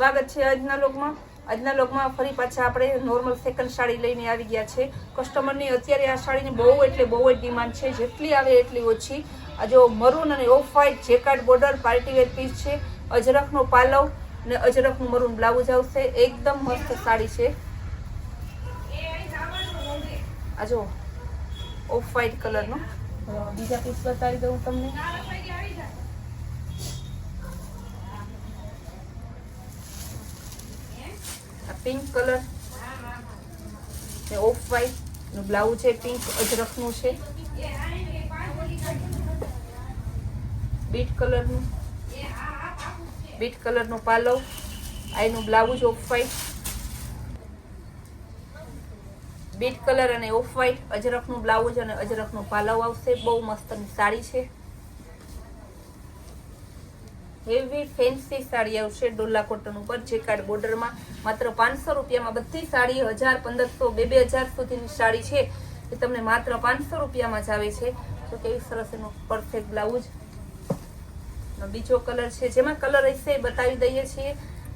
સ્વાગત છે આજના લોકમાં ફરી પાછા આપણે નોર્મલ સેકન્ડ સાડી લઈને આવી ગયા છે। કસ્ટમરની અત્યારે આ સાડીની બહુ જ ડિમાન્ડ છે, જેટલી આવે એટલી ઓછી। આ જો મરૂન અને off white jacquard border party wear piece છે, અજરખનો પાલવ અને અજરખનું મરૂન બ્લાઉઝ આવશે। એકદમ મસ્ત સાડી છે। આ જો ઓફ વ્હાઇટ કલરનો બીજા પીસ બતાવી દઉં તમને। પિંક કલર ઓફ વ્હાઇટ નું બ્લાઉઝ છે, પિંક અજરખનું છે, બીટ કલરનો પાલવ, આનું blouse of white, bit colour અને ઓફ વ્હાઇટ અજરખનું બ્લાઉઝ અને અજરખનો પાલવ આવશે। બહુ મસ્તની સાડી છે, હેવી ફેન્સી સાડી આવશે ડોલા કોટન ઉપર જેકાર્ડ બોર્ડરમાં। માત્ર 500 રૂપિયામાં બધી સાડી 1000, 1500, 2000 સુધીની સાડી છે એ તમને માત્ર 500 રૂપિયામાં જ આવે છે। તો કેવી સરસ એનો પરફેક્ટ બ્લાઉઝ। બીજો કલર છે, જેમાં કલર હશે એ બતાવી દઈએ છીએ।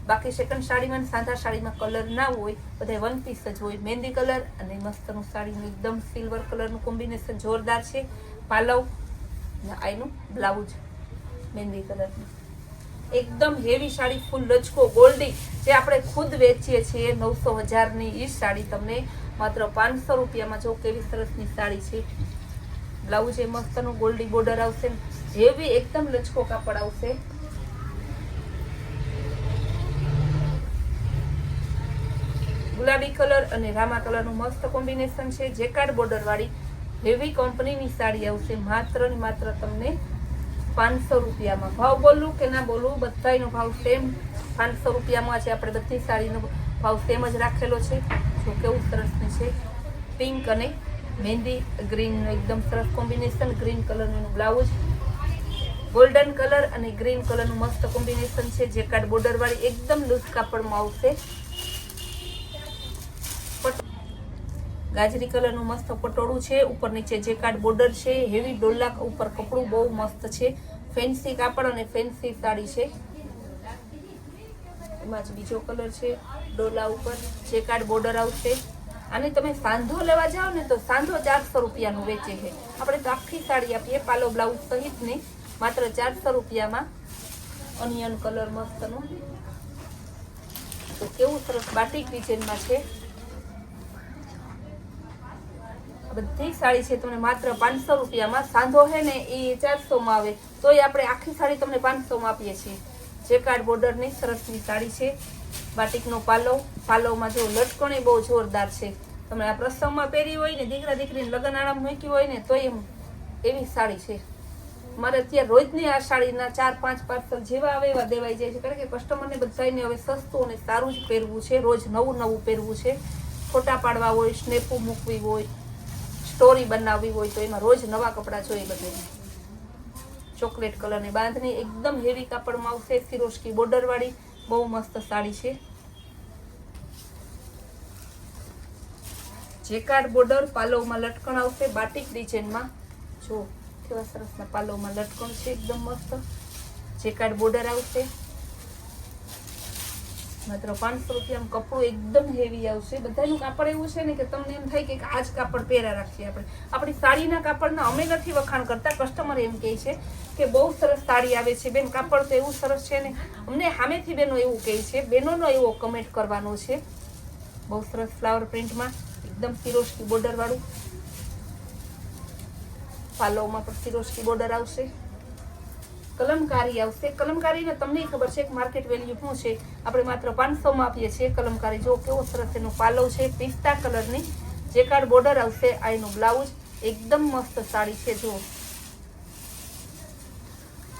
બાકી સેકન્ડ સાડીમાં સાદા સાડીમાં કલર ના હોય, બધા વન પીસ જ હોય। મહેંદી કલર અને મસ્તનું સાડીનું એકદમ સિલ્વર કલરનું કોમ્બિનેશન જોરદાર છે। પાલવ અને આનું બ્લાઉઝ મહેંદી કલરનું એકદમ હેવી સાડી, ફૂલ લચકો ગોલ્ડી, જે આપણે ખુદ વેચીએ છીએ 900, 1000ની એ સાડી તમને માત્ર 500 રૂપિયામાં। જો કેવી સરસની સાડી છે। બ્લાઉઝ એ મસ્તનું ગોલ્ડી બોર્ડર આવશે, હેવી એકદમ લચકો કાપડ આવશે। ગુલાબી કલર અને રામા કલરનું મસ્ત કોમ્બિનેશન છે। જેકાર્ડ બોર્ડર વાળી હેવી કંપનીની સાડી આવશે માત્ર ને માત્ર તમને 500 રૂપિયામાં। ભાવ બોલું કે ના બોલું, બધાનો ભાવ સેમ 500 રૂપિયામાં છે। આપણે બધી સાડીનો ભાવ સેમ જ રાખેલો છે। જો કેવું સરસની છે, પિંક અને મહેંદી ગ્રીનનું એકદમ સરસ કોમ્બિનેશન, ગ્રીન કલરનું બ્લાઉઝ, ગોલ્ડન કલર અને ગ્રીન કલરનું મસ્ત કોમ્બિનેશન છે। જેકાર્ડ બોર્ડર વાળી એકદમ લૂઝ કાપડમાં આવશે। ગાજરી કલરનું મસ્ત પટોળું છે, ઉપર નીચે જેકાર્ડ બોર્ડર છે, હેવી ડોલા ઉપર કપડું બહુ મસ્ત છે। ફેન્સી કાપડ અને ફેન્સી સાડી છે। એમાં જ બીજો કલર છે, ડોલા ઉપર જેકાર્ડ બોર્ડર આવશે। આને તમે સાંધો લેવા જાઓ ને તો સાંધો 400 રૂપિયાનું વેચે છે, આપણે તો આખી સાડી આપીએ પાલો બ્લાઉઝ સહિતની માત્ર 400 રૂપિયામાં। ઓનિયન કલર મસ્તનું, તો કેવું સરસ બાટિક ડિઝાઇનમાં છે। બધી સાડી છે તમને માત્ર 500 રૂપિયામાં। સાંધો છે ને એ 400માં આવે, તોય આપણે આખી સાડી તમને 500માં આપીએ છીએ। જેકાર્ડ બોર્ડરની સરસની સાડી છે। બાટિકનો પાલવમાં જો લટકણી બહુ જોરદાર છે। તમે આ પ્રસંગમાં પહેરી હોય ને, દીકરા દીકરીને લગ્ન આરામ મૂકી હોય ને, તો એમ એવી સાડી છે। મારે અત્યારે રોજની આ સાડીના 4-5 પાર્સલ જેવા આવે એવા દેવાઈ જાય છે, કારણ કે કસ્ટમરને બધાને હવે સસ્તું અને સારું જ પહેરવું છે, રોજ નવું પહેરવું છે। ફોટા પાડવા હોય, સ્નેપો મૂકવી હોય, સ્ટોરી બનાવવી હોય, તો એમાં રોજ નવા કપડાં જોઈએ બધાને। ચોકલેટ કલરની બાંધણી એકદમ હેવી કાપડમાં આવશે, ફિરોસ્કી બોર્ડર વાળી બહુ મસ્ત સાડી છે। જેકાર્ડ બોર્ડર પાલવમાં લટકણ આવશે બાટિક ડિઝાઇનમાં। જો કેવા સરસના પાલવમાં લટકણ છે, એકદમ મસ્ત જેકાર્ડ બોર્ડર આવશે। માત્ર 500 રૂપિયામાં કપડું એકદમ હેવી આવશે। બધાનું કાપડ એવું છે ને કે તમને એમ થાય કે આ જ કાપડ પહેરા રાખીએ આપણે। આપણી સાડીના કાપડના અમે નથી વખાણ કરતા, કસ્ટમર એમ કહે છે કે બહુ સરસ સાડી આવે છે બેન, કાપડ તો એવું સરસ છે ને। અમને સામેથી બેનો એવું કહે છે, બેનોનો એવો કમેન્ટ કરવાનો છે। બહુ સરસ ફ્લાવર પ્રિન્ટમાં એકદમ ફિરોસ્કી બોર્ડર વાળું, પાલવમાં પણ ફિરોસ્કી બોર્ડર આવશે। કલમકારી આવશે। કલમકારીને તમને ખબર છે કે માર્કેટ વેલ્યુ શું છે, આપણે માત્ર 500માં આપીએ છીએ કલમકારી। જો કેવો સરસ એનો પાલવ છે, પિસ્તા કલરની જેકાર્ડ બોર્ડર આવશે, આ એનું બ્લાઉઝ એકદમ મસ્ત સાડી છે। જો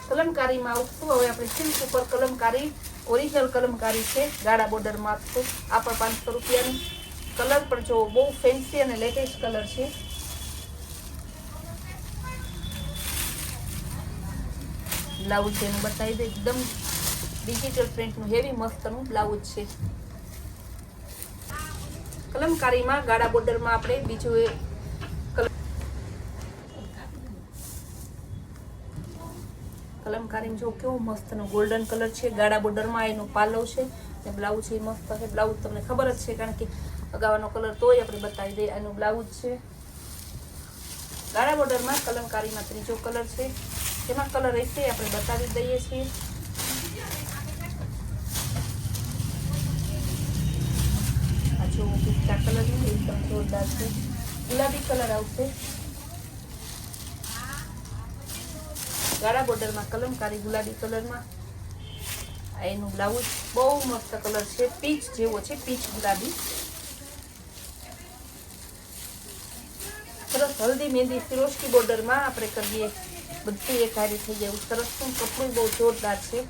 કલમકારીમાં આવશું, હવે આપણે સિલ્ક ઉપર કલમકારી ઓરિજિનલ કલમકારી છે, ગાળા બોર્ડરમાં આપશું। આ પણ 500 રૂપિયાની। કલર પણ જો બહુ ફેન્સી અને લેટેસ્ટ કલર છે। બ્લાઉઝ એનું બતાવી દે, એકદમ ડિજિટલ પ્રિન્ટનું હેવી મસ્તનું બ્લાઉઝ છે। કલમકારીમાં ગાળા બોર્ડરમાં આપણે બીજું કલમકારી જો કેવો મસ્તનો ગોલ્ડન કલર છે, ગાળા બોર્ડરમાં એનો પાલવ છે ને બ્લાઉઝ એ મસ્ત છે. બ્લાઉઝ તમને ખબર જ છે કારણ કે અગાઉનો કલર તોય આપણે બતાવી દઈએ. એનું બ્લાઉઝ છે ગાળા બોર્ડરમાં, કલમકારીમાં ત્રીજો કલર છે. જેમાં કલર રહેશે આપણે બતાવી દઈએ છીએ. આ જો પિસ્તા કલર એકદમ જોરદાર છે, ગુલાબી કલર આવશે. ગાળા બોર્ડરમાં કલમકારી ગુલાબી કલરમાં એનું બ્લાઉઝ બહુ મસ્ત કલર છે, પીચ જેવો છે, પીચ ગુલાબી. સરસ હલ્દી મહેંદી ફિરોસ્કી બોર્ડરમાં આપણે કરીએ, બધું એક હારી થઈ જાય એવું સરસ. કપડું બહુ જોરદાર છે,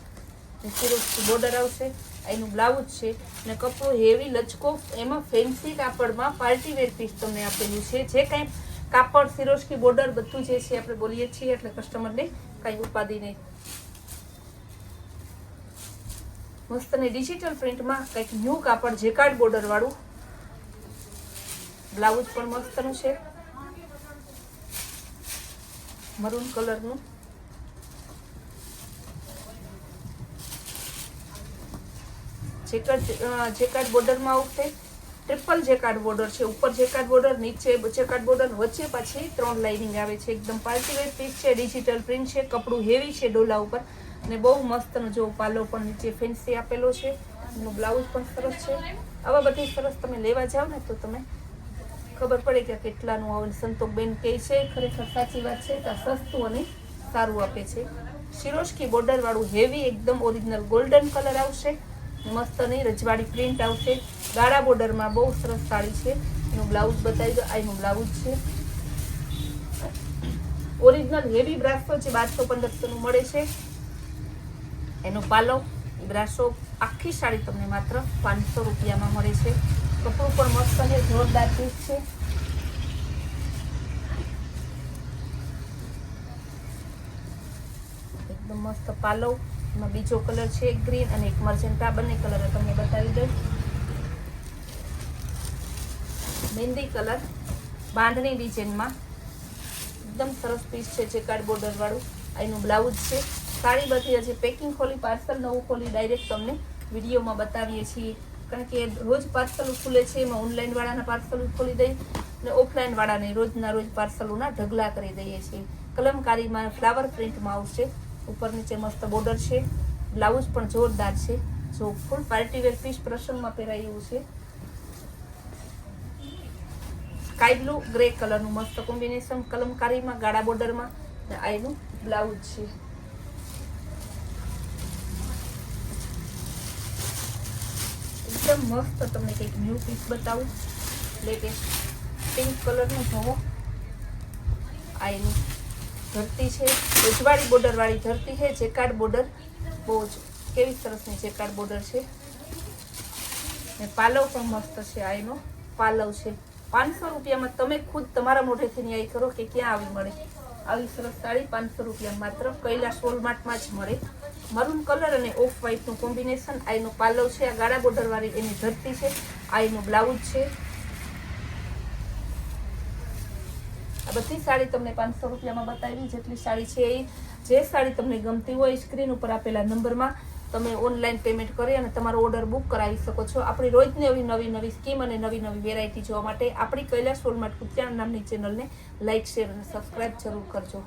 ફિરોસ્કી બોર્ડર આવશે. એનું બ્લાઉઝ છે ને કપડું હેવી લચકો, એમાં ફેન્સી કાપડમાં પાર્ટી વેર પીસ તમને આપેલું છે. જે કાંઈ કાપડ ફિરોસ્કી બોર્ડર બધું જે છે આપણે બોલીએ છીએ એટલે કસ્ટમરને કાંઈ ઉપાધિ નહીં. મસ્ત ને ડિજિટલ પ્રિન્ટમાં કંઈક ન્યૂ કાપડ જેકાર્ડ બોર્ડર વાળું બ્લાઉઝ પણ મસ્તનું છે, મરૂન કલરનું. જેકાર્ડ બોર્ડરમાં આવશે. ટ્રિપલ જેકાર્ડ બોર્ડર છે, ઉપર જેકાર્ડ બોર્ડર, નીચે જેકાર્ડ બોર્ડર, વચ્ચે પાછી 3 લાઇનિંગ આવે છે. એકદમ પાર્ટી વેર પીસ છે, ડિજિટલ પ્રિન્ટ છે, કપડું હેવી છે ડોલા ઉપર અને બહુ મસ્તનો જો પાલો પણ નીચે ફેન્સી આપેલો છે. એનું બ્લાઉઝ પણ સરસ છે. આવા બધી સરસ તમે લેવા જાઓ ને તો તમે ખબર પડે કે કેટલાનું આવે. સંતોકબેન કહે છે ખરેખર સાચી વાત છે કે સસ્તું અને સારું આપે છે. ફિરોસ્કી બોર્ડર વાળું હેવી એકદમ ઓરિજિનલ ગોલ્ડન કલર આવશે, મસ્ત નહીં રજવાડી પ્રિન્ટ આવશે. ગાળા બોર્ડરમાં બહુ સરસ સાડી છે. એનું બ્લાઉઝ બતાવી દો. આ એનું બ્લાઉઝ છે ઓરિજિનલ હેવી બ્રાસો જે 1200-1500 મળે છે. એનો પાલો બ્રાસો આખી સાડી તમને માત્ર 500 રૂપિયામાં મળે છે. કપડું પણ મસ્ત છે, જોરદાર પીસ છે. એકદમ મસ્ત પાલો, એમાં બીજો કલર છે ગ્રીન અને એક મર્જન્ટા, બંને કલર તમને બતાવી દઉં. મહેંદી કલર બાંધણી ડિઝાઇનમાં એકદમ સરસ પીસ છે, જેકાર્ડ બોર્ડર વાળું. એનું બ્લાઉઝ છે. સાડી બધી હજી પેકિંગ ખોલી, પાર્સલ નવું ખોલી ડાયરેક્ટ તમને વિડીયોમાં બતાવીએ છીએ કારણ કે રોજ પાર્સલ ખુલે છે. એમાં ઓનલાઈન વાળાના પાર્સલ ખોલી દઈએ અને ઓફલાઈન વાળાને રોજના રોજ પાર્સલોના ઢગલા કરી દઈએ છીએ. કલમકારીમાં ફ્લાવર પ્રિન્ટમાં આવશે, ઉપર નીચે મસ્ત બોર્ડર છે. બ્લાઉઝ પણ જોરદાર છે, જો ફૂલ પાર્ટી વેર પીસ પ્રસંગમાં પહેરાય એવું છે. સ્કાય બ્લુ ગ્રે કલરનું મસ્ત કોમ્બિનેશન કલમકારીમાં ગાળા બોર્ડરમાં. આ એનું બ્લાઉઝ છે. એકદમ મસ્ત તમને કંઈક ન્યૂ પીસ બતાવું, લેટેસ્ટ પિંક કલરનું જોવો. આ એની ધરતી છે, રજવાડી બોર્ડર વાળી ધરતી છે, જેકાર્ડ બોર્ડર બહુ જ કેવી સરસની જેકાર્ડ બોર્ડર છે ને પાલવ પણ મસ્ત છે. આ એનો પાલવ છે. 500 રૂપિયામાં તમે ખુદ તમારા મોઢેથી ન્યાય કરો કે ક્યાં આવી મળે. આવી સરસ સાડી 500 રૂપિયા માત્ર કૈલાશ વોલમાર્ટમાં જ મળે. મરૂન કલર અને ઓફ વ્હાઈટનું કોમ્બિનેશન. આ એનો પાલવ છે, આ ગાળા બોર્ડર વાળી એની ધરતી છે. આ એનું બ્લાઉઝ છે. આ બધી સાડી તમને 500 રૂપિયામાં બતાવી. જેટલી સાડી છે એ જે સાડી તમને ગમતી હોય સ્ક્રીન ઉપર આપેલા નંબરમાં તમે ઓનલાઈન પેમેન્ટ કરી અને તમારો ઓર્ડર બુક કરાવી શકો છો. આપણી રોજની નવી સ્કીમ અને નવી વેરાયટી જોવા માટે આપણી કૈલાશ વોલમાર્ટ કુતિયાણા નામની ચેનલને લાઇક, શેર અને સબસ્ક્રાઇબ જરૂર કરજો.